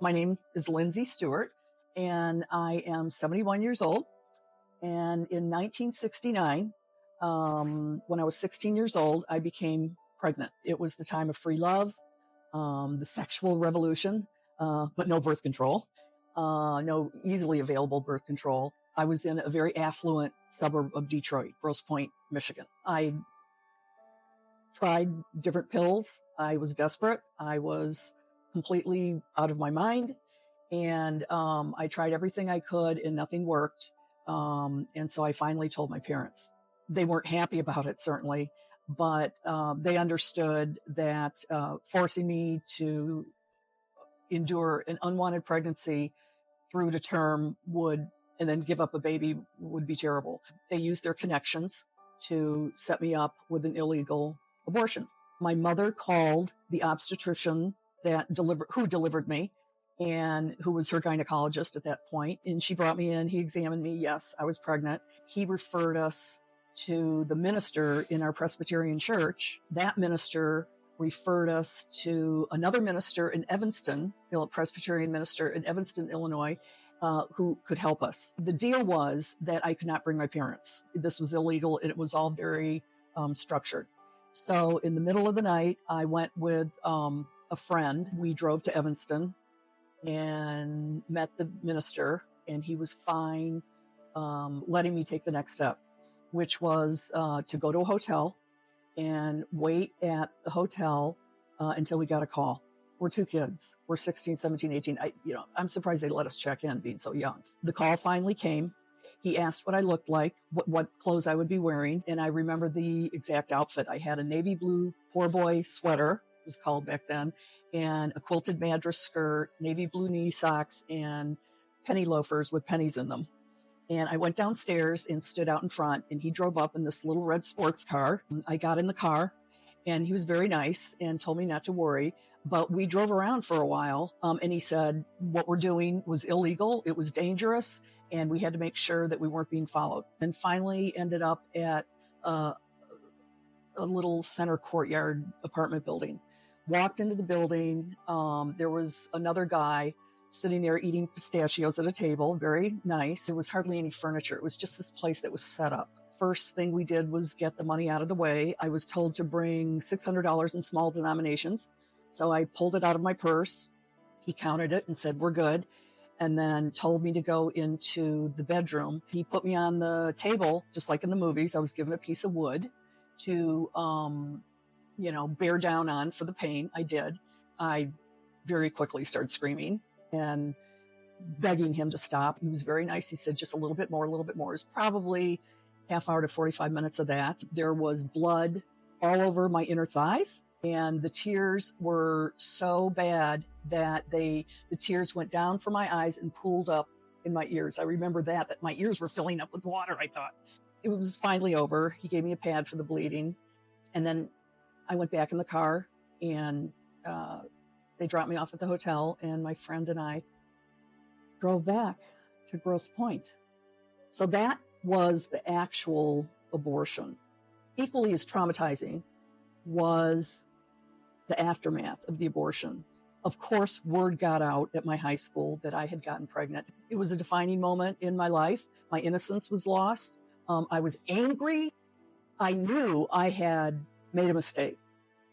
My name is Lindsey Stewart, and I am 71 years old. And in 1969, when I was 16 years old, I became pregnant. It was the time of free love, the sexual revolution, but no birth control, no easily available birth control. I was in a very affluent suburb of Detroit, Grosse Pointe, Michigan. I tried different pills. I was desperate. I was completely out of my mind. And I tried everything I could and nothing worked. And so I finally told my parents. They weren't happy about it, certainly, but they understood that forcing me to endure an unwanted pregnancy through to term and then give up a baby would be terrible. They used their connections to set me up with an illegal abortion. My mother called the obstetrician who delivered me and who was her gynecologist at that point. And she brought me in. He examined me. Yes, I was pregnant. He referred us to the minister in our Presbyterian church. That minister referred us to another minister in Evanston, a Presbyterian minister in Evanston, Illinois, who could help us. The deal was that I could not bring my parents. This was illegal, and it was all very structured. So in the middle of the night, I went with a friend. We drove to Evanston and met the minister, and he was fine letting me take the next step, which was to go to a hotel and wait at the hotel until we got a call. We're two kids. We're 16, 17, 18. I'm surprised they let us check in being so young. The call finally came. He asked what I looked like, what clothes I would be wearing. And I remember the exact outfit. I had a navy blue poor boy sweater, it was called back then, and a quilted madras skirt, navy blue knee socks, and penny loafers with pennies in them. And I went downstairs and stood out in front, and he drove up in this little red sports car. I got in the car, and he was very nice and told me not to worry. But we drove around for a while, and he said what we're doing was illegal, it was dangerous, and we had to make sure that we weren't being followed. And finally ended up at a little center courtyard apartment building. Walked into the building. There was another guy sitting there eating pistachios at a table, very nice. There was hardly any furniture. It was just this place that was set up. First thing we did was get the money out of the way. I was told to bring $600 in small denominations. So I pulled it out of my purse. He counted it and said, we're good. And then told me to go into the bedroom. He put me on the table, just like in the movies. I was given a piece of wood to, bear down on for the pain. I did. I very quickly started screaming and begging him to stop. He was very nice. He said, just a little bit more, a little bit more. It was probably half hour to 45 minutes of that. There was blood all over my inner thighs. And the tears were so bad that the tears went down from my eyes and pooled up in my ears. I remember that my ears were filling up with water, I thought. It was finally over. He gave me a pad for the bleeding. And then I went back in the car, and they dropped me off at the hotel, and my friend and I drove back to Grosse Pointe. So that was the actual abortion. Equally as traumatizing was the aftermath of the abortion. Of course, word got out at my high school that I had gotten pregnant. It was a defining moment in my life. My innocence was lost. I was angry. I knew I had made a mistake,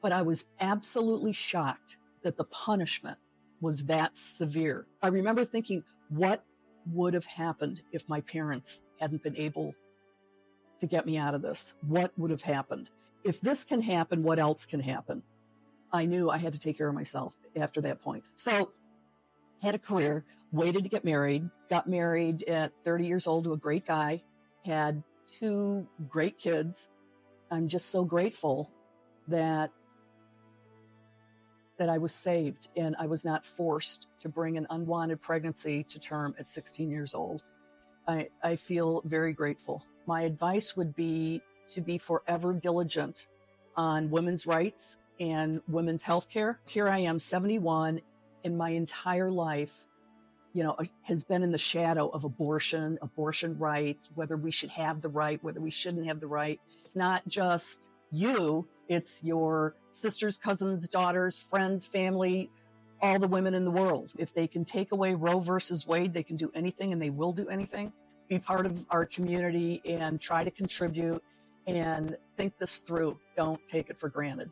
but I was absolutely shocked that the punishment was that severe. I remember thinking, what would have happened if my parents hadn't been able to get me out of this? What would have happened? If this can happen, what else can happen? I knew I had to take care of myself after that point. So had a career, waited to get married, got married at 30 years old to a great guy, had 2 great kids. I'm just so grateful that I was saved and I was not forced to bring an unwanted pregnancy to term at 16 years old. I feel very grateful. My advice would be to be forever diligent on women's rights and women's health care. Here I am, 71, and my entire life, has been in the shadow of abortion rights, whether we should have the right, whether we shouldn't have the right. It's not just you, it's your sisters, cousins, daughters, friends, family, all the women in the world. If they can take away Roe versus Wade, they can do anything, and they will do anything. Be part of our community and try to contribute and think this through. Don't take it for granted.